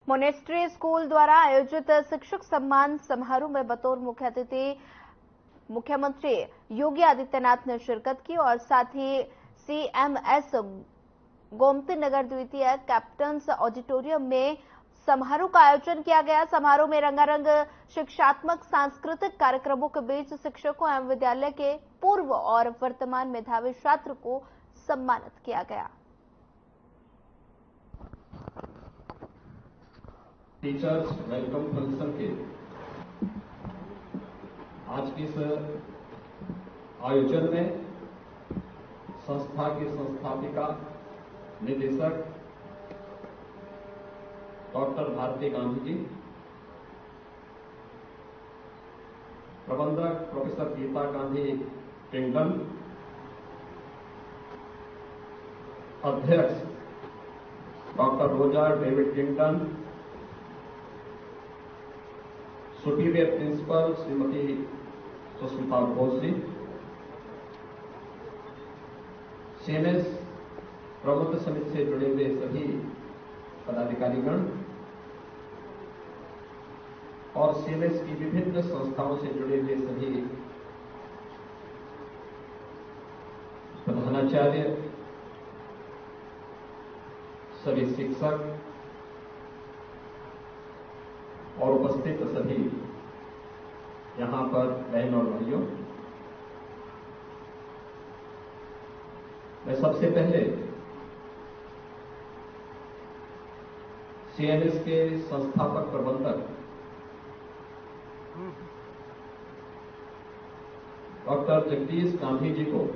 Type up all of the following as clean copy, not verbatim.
Monastery school द्वारा आयोजित शिक्षक सम्मान समारोह में बतौर मुख्य अतिथि मुख्यमंत्री योगी आदित्यनाथ ने शिरकत की और साथ ही सीएमएस गोमती नगर द्वितीय कैप्टन्स ऑडिटोरियम में समारोह का आयोजन किया गया। समारोह में रंगारंग शिक्षात्मक सांस्कृतिक कार्यक्रमों के बीच शिक्षकों एवं विद्यालय के पूर्व और वर्तमान मेधावी छात्र को सम्मानित किया गया। टीचर्स वेलकम फंक्शन के आज के इस आयोजन में संस्था की संस्थापिका निदेशक डॉक्टर भारती गांधी जी, प्रबंधक प्रोफेसर गीता गांधी किंगडन, अध्यक्ष doctor Roger David Kingdon, superior principal Shrimati Sushmita Ghosh ji, CMS प्रबंध समिति से जुड़े हुए सभी पदाधिकारीगण और सीएमएस की विभिन्न संस्थाओं से जुड़े हुए सभी प्रधानाचार्य, सभी शिक्षक और उपस्थित सभी यहां पर बहन और भाइयों, मैं सबसे पहले सीएमएस के संस्थापक प्रबंधक डॉक्टर जगदीश गांधी जी को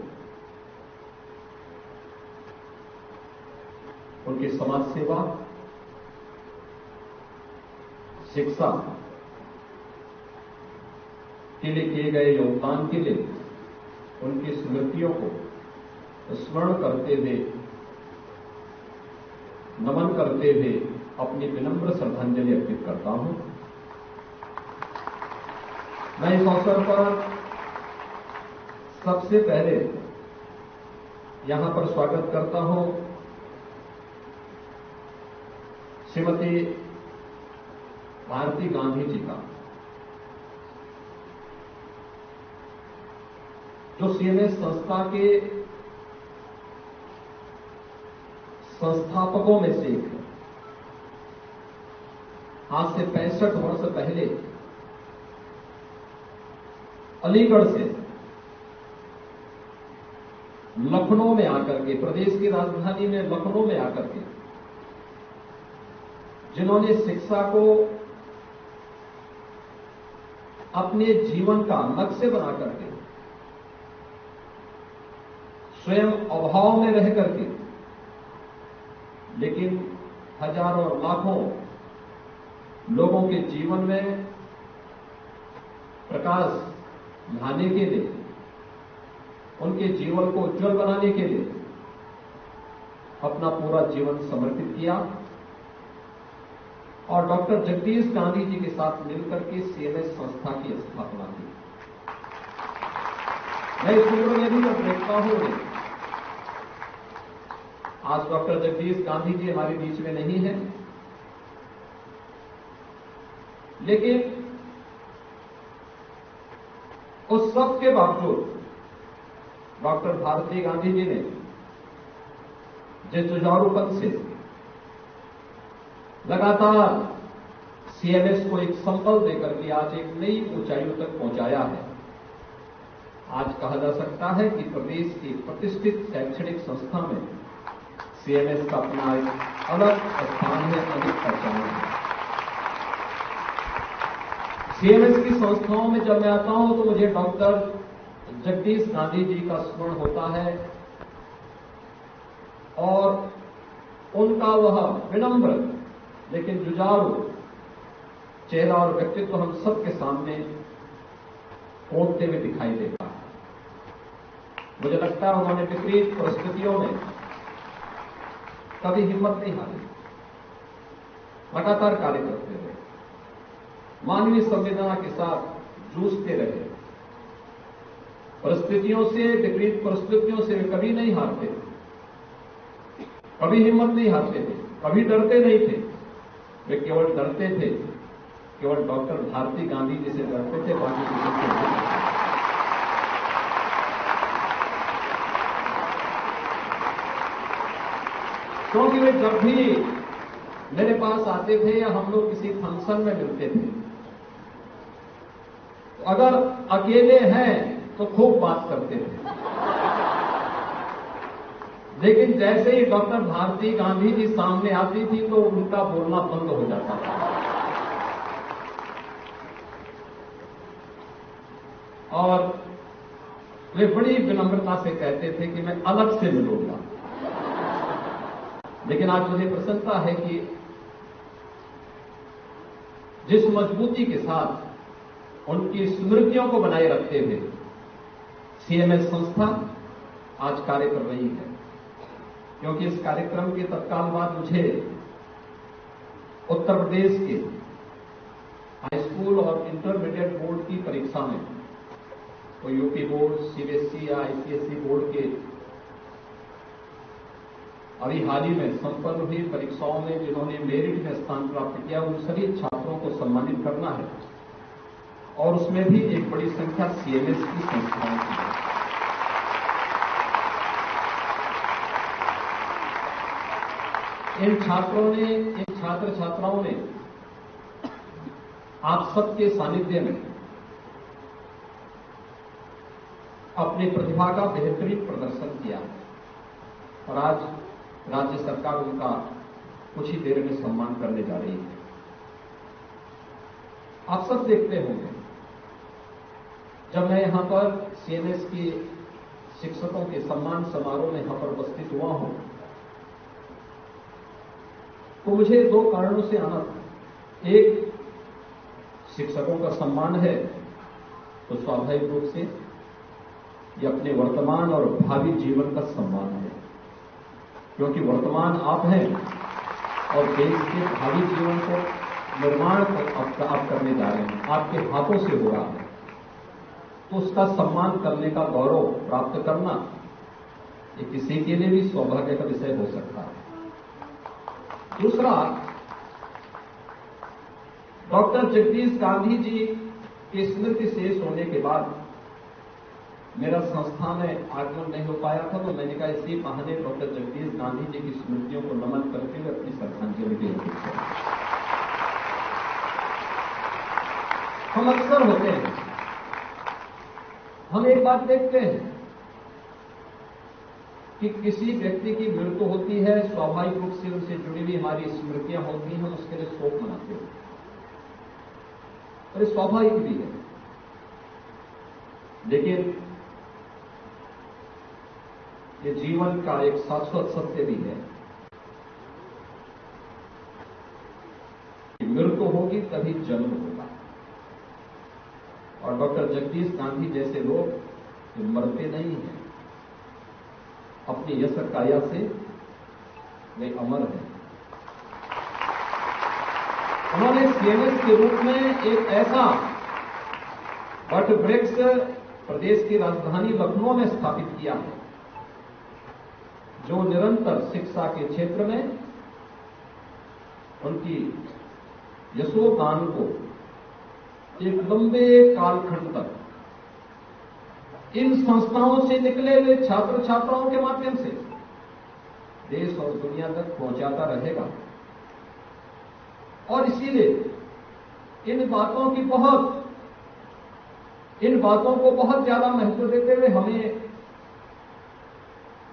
उनकी समाज सेवा, शिक्षा के लिए किए गए योगदान के लिए उनकी स्मृतियों को स्मरण करते हुए, नमन करते हुए अपनी विनम्र श्रद्धांजलि अर्पित करता हूं। मैं इस अवसर पर सबसे पहले यहां पर स्वागत करता हूं श्रीमती भारती गांधी जी का, जो सीएमएस संस्था के संस्थापकों में से एक है। आज से 65 वर्ष पहले अलीगढ़ से लखनऊ में आकर के, प्रदेश की राजधानी में लखनऊ में आकर के, जिन्होंने शिक्षा को अपने जीवन का लक्ष्य बना करके, स्वयं अभाव में रह करके, लेकिन हजारों और लाखों लोगों के जीवन में प्रकाश लाने के लिए, उनके जीवन को उज्जवल बनाने के लिए अपना पूरा जीवन समर्पित किया और डॉक्टर जगदीश गांधी जी के साथ मिलकर के सीएमएस संस्था की स्थापना की। मैं इस उम्र में भी जब देखता हूं, आज डॉक्टर जगदीश गांधी जी हमारे बीच में नहीं है, लेकिन उस सब के बावजूद डॉक्टर भारती गांधी जी ने जिस जुझारूपन से लगातार सीएमएस को एक संबल देकर के आज एक नई ऊंचाइयों तक पहुंचाया है, आज कहा जा सकता है कि प्रदेश की प्रतिष्ठित शैक्षणिक संस्था में सीएमएस का अपना एक अलग स्थान है, अधिक पहचान है। सीएमएस की संस्थाओं में जब मैं आता हूं तो मुझे डॉक्टर जगदीश गांधी जी का स्मरण होता है और उनका वह विनम्र लेकिन जुझारू चेहरा और व्यक्तित्व हम सबके सामने ओढ़ते हुए दिखाई देता है। मुझे लगता है उन्होंने विपरीत परिस्थितियों में कभी हिम्मत नहीं हारी, लगातार कार्य करते रहे, मानवीय संवेदना के साथ जूझते रहे, परिस्थितियों से, विपरीत परिस्थितियों से वे कभी नहीं हारते, कभी हिम्मत नहीं हारते थे, कभी डरते नहीं थे, वे केवल डरते थे, केवल डॉक्टर भारती गांधी जी से डरते थे, बाकी किसी से नहीं। क्योंकि वे जब भी मेरे पास आते थे या हम लोग किसी फंक्शन में मिलते थे, तो अगर अकेले हैं तो खूब बात करते थे, लेकिन जैसे ही डॉक्टर भारती गांधी जी सामने आती थी तो उनका बोलना बंद हो जाता था। और वे बड़ी विनम्रता से कहते थे कि मैं अलग से मिलूंगा। लेकिन आज मुझे प्रसन्नता है कि जिस मजबूती के साथ उनकी स्मृतियों को बनाए रखते हुए सीएमएस संस्था आज कार्य कर रही है, क्योंकि इस कार्यक्रम के तत्काल बाद मुझे उत्तर प्रदेश के हाई स्कूल और इंटरमीडिएट बोर्ड की परीक्षा में, तो यूपी बोर्ड, सीबीएसई या आईसीएसई बोर्ड के अभी हाल ही में संपन्न हुई परीक्षाओं में जिन्होंने मेरिट में स्थान प्राप्त किया, उन सभी छात्रों को सम्मानित करना है। और उसमें भी एक बड़ी संख्या सीएमएस की संस्थाओं की है। इन छात्र छात्राओं ने आप सबके सानिध्य में अपनी प्रतिभा का बेहतरीन प्रदर्शन किया और आज राज्य सरकार उनका कुछ ही देर में सम्मान करने जा रही है। आप सब देखते होंगे, जब मैं यहां पर सीएमएस की शिक्षकों के सम्मान समारोह में यहां पर उपस्थित हुआ हूं, तो मुझे दो कारणों से आना था। एक, शिक्षकों का सम्मान है तो स्वाभाविक रूप से ये अपने वर्तमान और भावी जीवन का सम्मान है, क्योंकि वर्तमान आप हैं और देश के भावी जीवन को निर्माण आप करने जा रहे हैं, आपके हाथों से हो रहा है, तो उसका सम्मान करने का गौरव प्राप्त करना ये किसी के लिए भी सौभाग्य का विषय हो सकता है। दूसरा, डॉक्टर जगदीश गांधी जी की स्मृति शेष होने के बाद मेरा संस्था में आगमन नहीं हो पाया था, तो मैंने कहा इसी बहाने डॉक्टर जगदीश गांधी जी की स्मृतियों को नमन करते हुए अपनी श्रद्धांजलि भी अर्पित करें। हम अक्सर होते हैं, हम एक बात देखते हैं कि किसी व्यक्ति की मृत्यु होती है, स्वाभाविक रूप से उनसे जुड़ी हुई हमारी स्मृतियां होती हैं, हम उसके लिए शोक मनाते हैं और ये स्वाभाविक भी है। लेकिन ये जीवन का एक शाश्वत सत्य भी है कि मृत्यु होगी तभी जन्म होगा, और डॉक्टर जगदीश गांधी जैसे लोग जो मरते नहीं हैं, अपनी यश काया से वे अमर हैं। उन्होंने सीएमएस के रूप में एक ऐसा वट वृक्ष प्रदेश की राजधानी लखनऊ में स्थापित किया है, जो निरंतर शिक्षा के क्षेत्र में उनकी यशोगान को एक लंबे कालखंड तक इन संस्थाओं से निकले हुए छात्र छात्राओं के माध्यम से देश और दुनिया तक पहुंचाता रहेगा। और इसीलिए इन बातों को बहुत ज्यादा महत्व देते हुए हमें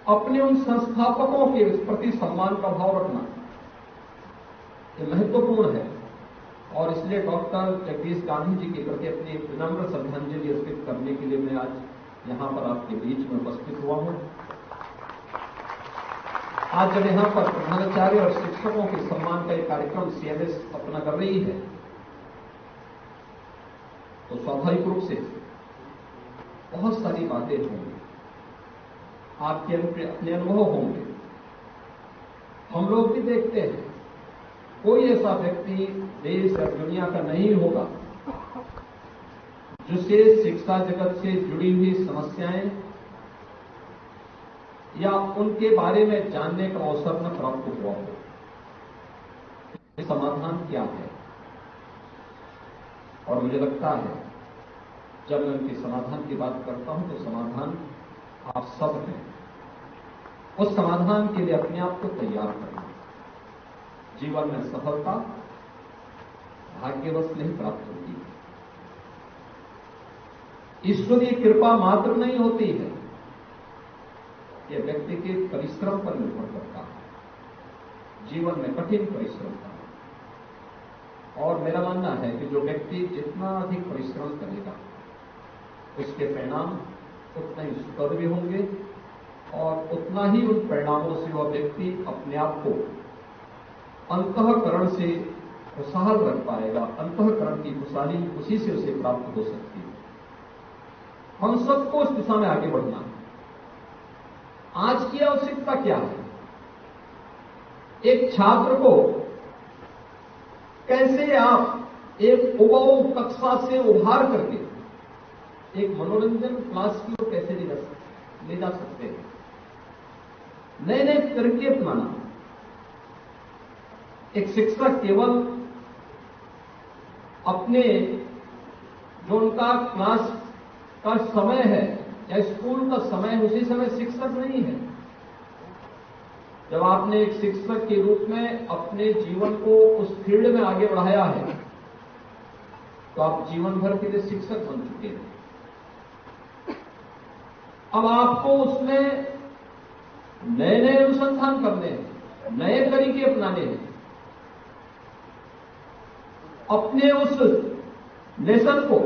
अपने उन संस्थापकों के प्रति सम्मान का भाव रखना ये महत्वपूर्ण है। और इसलिए डॉक्टर जगदीश गांधी जी के प्रति अपनी विनम्र श्रद्धांजलि अर्पित करने के लिए मैं आज यहां पर आपके बीच में उपस्थित हुआ हूं। आज जब यहां पर प्रधानाचार्य और शिक्षकों के सम्मान का एक कार्यक्रम सीएमएस अपना कर रही है, तो स्वाभाविक रूप से बहुत सारी बातें होंगी, आपके अपने अनुभव होंगे। हम लोग भी देखते हैं, कोई ऐसा व्यक्ति देश और दुनिया का नहीं होगा जिसे शिक्षा जगत से जुड़ी हुई समस्याएं या उनके बारे में जानने का अवसर न प्राप्त हुआ हो। समाधान क्या है। और मुझे लगता है जब मैं उनके समाधान की बात करता हूं तो समाधान आप सब हैं। उस समाधान के लिए अपने आप को तैयार करना। जीवन में सफलता भाग्यवश नहीं प्राप्त होती है, ईश्वरीय कृपा मात्र नहीं होती है, यह व्यक्ति के परिश्रम पर निर्भर करता है, जीवन में कठिन परिश्रम का। और मेरा मानना है कि जो व्यक्ति जितना अधिक परिश्रम करेगा उसके परिणाम उतना ही सुखद भी होंगे और उतना ही उन परिणामों से वह व्यक्ति अपने आप को अंतःकरण से खुशहाल रख पाएगा। अंतःकरण की खुशहाली उसी से उसे प्राप्त हो सकती है। हम सबको इस दिशा में आगे बढ़ना है। आज की आवश्यकता क्या है? एक छात्र को कैसे आप एक उबाऊ कक्षा से उभार करके एक मनोरंजन क्लास की ओर कैसे ले जा सकते हैं? नए नए तरीके अपनाना। एक शिक्षक केवल अपने जो उनका क्लास का समय है या स्कूल का समय है उसी समय शिक्षक नहीं है। जब आपने एक शिक्षक के रूप में अपने जीवन को उस फील्ड में आगे बढ़ाया है तो आप जीवन भर के लिए शिक्षक बन चुके हैं। अब आपको उसमें नए नए अनुसंधान करने हैं, नए तरीके अपनाने हैं, अपने उस लेसन को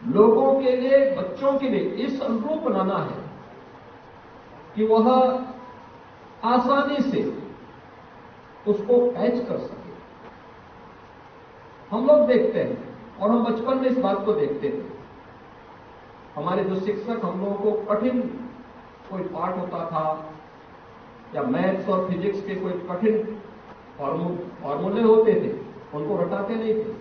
लोगों के लिए, बच्चों के लिए इस अनुरूप बनाना है कि वह आसानी से उसको कैच कर सके। हम लोग देखते हैं और हम बचपन में इस बात को देखते थे। हमारे जो शिक्षक हम लोगों को कठिन कोई पाठ होता था या मैथ्स और फिजिक्स के कोई कठिन फॉर्मूले होते थे, उनको रटाते नहीं थे।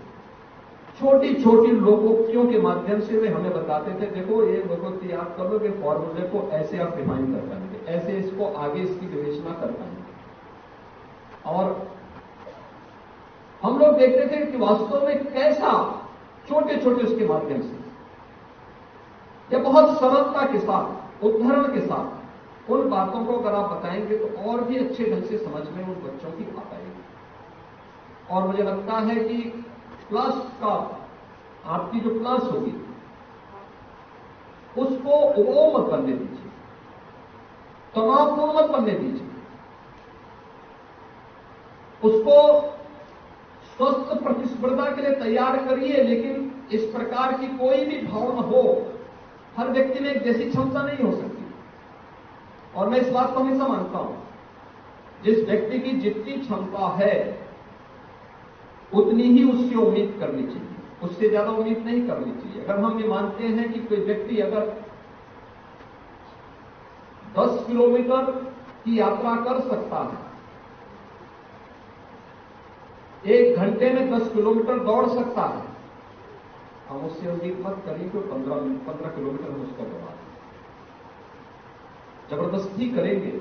छोटी छोटी लोकोक्तियों के माध्यम से वे हमें बताते थे, देखो ये लोकोक्ति याद कर लो कि फॉर्मूले को ऐसे आप डिफाइन कर पाएंगे, ऐसे इसको आगे इसकी विवेचना कर पाएंगे। और हम लोग देखते थे कि वास्तव में कैसा छोटे छोटे उसके माध्यम से या बहुत सरलता के साथ, उदाहरण के साथ उन बातों को अगर आप बताएंगे तो और भी अच्छे ढंग से समझ में उन बच्चों की आ पाएगी। और मुझे लगता है कि क्लास का आपकी जो क्लास होगी उसको उबाऊ मत बनने दीजिए, तनावपूर्ण मत बनने दीजिए, उसको स्वस्थ प्रतिस्पर्धा के लिए तैयार करिए। लेकिन इस प्रकार की कोई भी भावना हो, हर व्यक्ति में एक जैसी क्षमता नहीं हो सकती। और मैं इस बात को हमेशा मानता हूं, जिस व्यक्ति की जितनी क्षमता है उतनी ही उसकी उम्मीद करनी चाहिए, उससे ज्यादा उम्मीद नहीं करनी चाहिए। अगर हम ये मानते हैं कि कोई व्यक्ति अगर 10 किलोमीटर की यात्रा कर सकता है, 1 घंटे में 10 किलोमीटर दौड़ सकता है, हम उससे उम्मीद मत करिए कि 15 किलोमीटर हम उसका दौड़ा। जबरदस्ती करेंगे